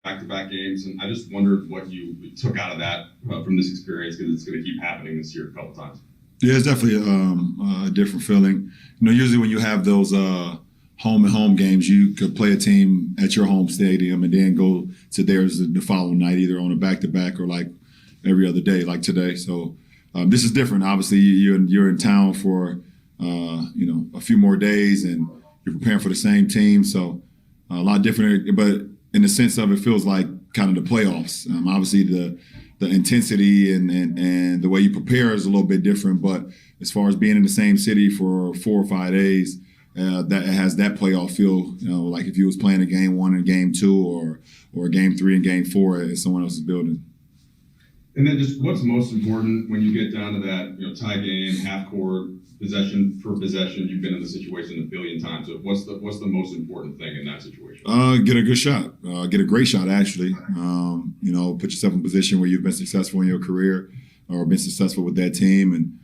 back-to-back games, and I just wondered what you took out of that from this experience because it's going to keep happening this year a couple times. Yeah, it's definitely a different feeling. Usually when you have those home and home games, you could play a team at your home stadium and then go to theirs the following night, either on a back-to-back or like every other day, like today. So this is different. Obviously, you're in town for a few more days, and you're preparing for the same team. So a lot different, but in the sense of it feels like kind of the playoffs. Obviously, the intensity and the way you prepare is a little bit different. But as far as being in the same city for 4 or 5 days, that has that playoff feel. Like if you was playing a game 1 and game 2, or game 3 and game 4 at someone else's building. And then just what's most important when you get down to that, tie game, half court, possession for possession? You've been in the situation a billion times. So what's the most important thing in that situation? Get a good shot. Get a great shot, actually. Put yourself in a position where you've been successful in your career or been successful with that team. And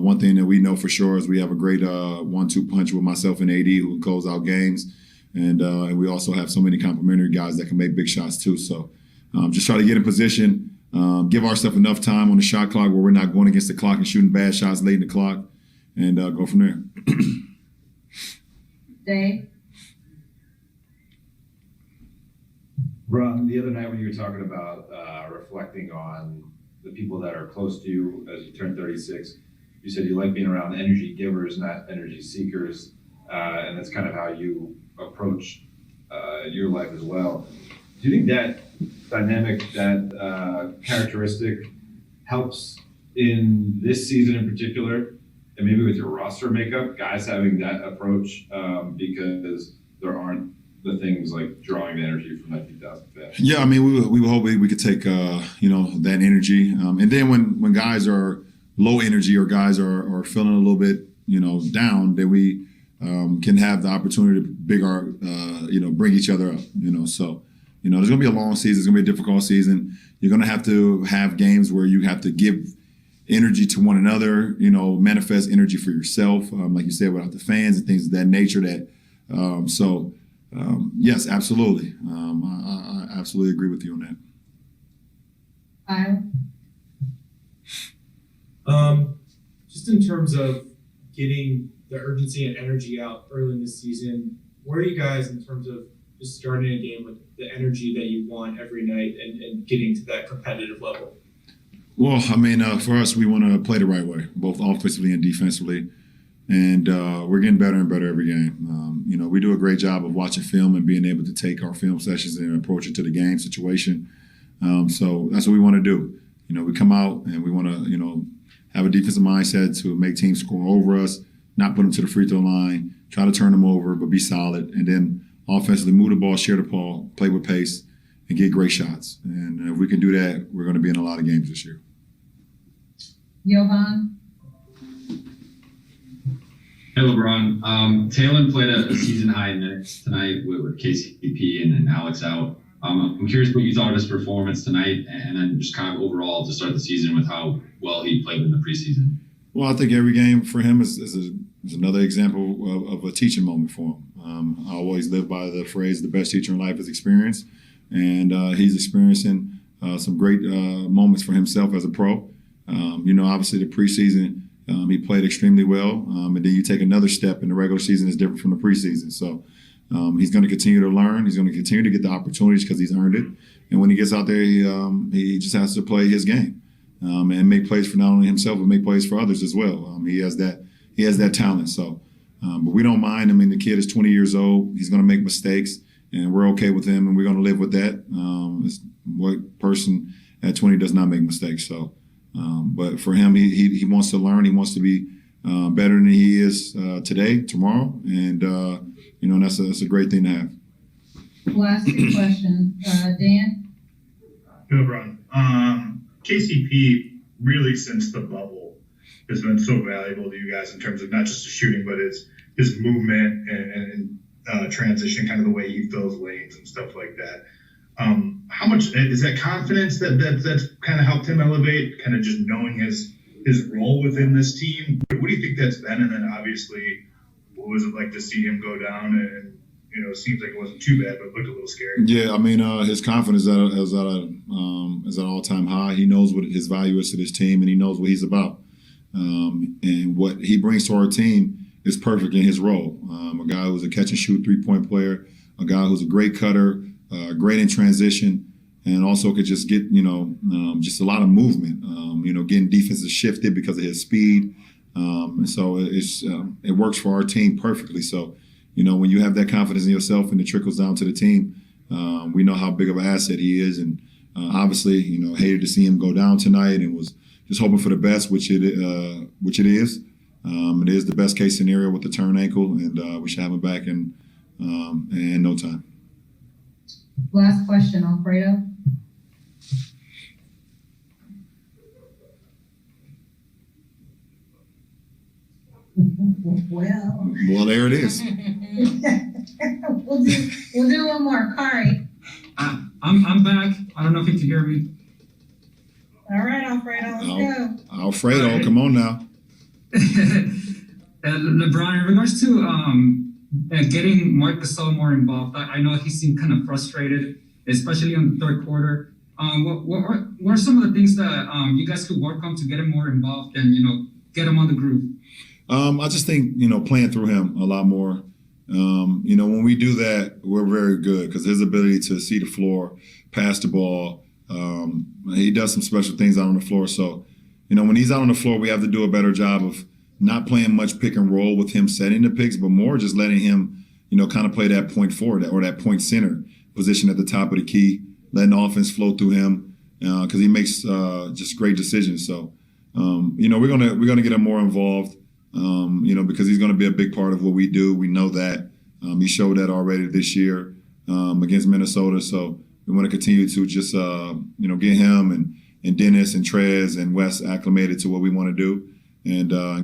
one thing that we know for sure is we have a great 1-2 punch with myself and AD who can close out games. And we also have so many complimentary guys that can make big shots too. So just try to get in position. Give ourselves enough time on the shot clock where we're not going against the clock and shooting bad shots late in the clock, and go from there. Dave? Ron, the other night when you were talking about reflecting on the people that are close to you as you turn 36, you said you like being around energy givers, not energy seekers, and that's kind of how you approach your life as well. Do you think that dynamic, that characteristic helps in this season in particular, and maybe with your roster makeup, guys having that approach because there aren't the things like drawing the energy from that 2000 fans? Yeah, I mean, we would hope we could take that energy, and then when guys are low energy or guys are feeling a little bit down, that we can have the opportunity to bring each other up. So. There's going to be a long season. It's going to be a difficult season. You're going to have games where you have to give energy to one another, manifest energy for yourself, like you said, without the fans and things of that nature. Yes, absolutely. I absolutely agree with you on Kyle? Just in terms of getting the urgency and energy out early in the season, where are you guys in terms of just starting a game with the energy that you want every night and getting to that competitive level? Well, I mean, for us, we want to play the right way, both offensively and defensively. And we're getting better and better every game. We do a great job of watching film and being able to take our film sessions and approach it to the game situation. So that's what we want to do. We come out and we want to, have a defensive mindset to make teams score over us, not put them to the free throw line, try to turn them over, but be solid. And then offensively, move the ball, share the ball, play with pace, and get great shots. And if we can do that, we're going to be in a lot of games this year. Johan? Hey, LeBron. Taylor played a season-high minutes tonight with KCP and Alex out. I'm curious what you thought of his performance tonight, and then just kind of overall to start the season with how well he played in the preseason. Well, I think every game for him is another example of a teaching moment for him. I always live by the phrase, the best teacher in life is experience. And he's experiencing some great moments for himself as a pro. Obviously the preseason, he played extremely well. And then you take another step in the regular season is different from the preseason. So he's going to continue to learn. He's going to continue to get the opportunities because he's earned it. And when he gets out there, he just has to play his game and make plays for not only himself, but make plays for others as well. He has that talent. So, but we don't mind. I mean, the kid is 20 years old. He's going to make mistakes, and we're okay with him, and we're going to live with that. What person at 20 does not make mistakes? So, but for him, he wants to learn. He wants to be better than he is today, tomorrow, and that's a great thing to have. Last two questions. Dan? LeBron. KCP really since the bubble has been so valuable to you guys in terms of not just the shooting, but his movement and transition, kind of the way he fills lanes and stuff like that. How much is that confidence that's kind of helped him elevate, kind of just knowing his role within this team? What do you think that's been? And then obviously, what was it like to see him go down and it seems like it wasn't too bad, but it looked a little scary. Yeah, I mean, his confidence is at an all-time high. He knows what his value is to this team, and he knows what he's about. And what he brings to our team is perfect in his role. A guy who's a catch-and-shoot three-point player, a guy who's a great cutter, great in transition, and also could just get, just a lot of movement, getting defenses shifted because of his speed. And so it works for our team perfectly. So, when you have that confidence in yourself and it trickles down to the team, we know how big of an asset he is. And obviously, hated to see him go down tonight and was just hoping for the best, which it is. It is the best case scenario with the turn ankle, and we should have him back in no time. Last question, Alfredo. Well, there it is. We'll do one more. Kari. I'm back. I don't know if you can hear me. All right, Alfredo, let's go. Alfredo, All right. come on now. LeBron, in regards to getting Marc Gasol more involved, I know he seemed kind of frustrated, especially in the third quarter. What are some of the things that you guys could work on to get him more involved and get him on the groove? I just think, playing through him a lot more. When we do that, we're very good because his ability to see the floor, pass the ball, he does some special things out on the floor. So, when he's out on the floor, we have to do a better job of not playing much pick and roll with him setting the picks, but more just letting him, kind of play that point forward or that point center position at the top of the key, letting the offense flow through him because he makes just great decisions. So, we're gonna get him more involved. Because he's going to be a big part of what we do. We know that. He showed that already this year against Minnesota. So we want to continue to just, get him and Dennis and Trez and Wes acclimated to what we want to do and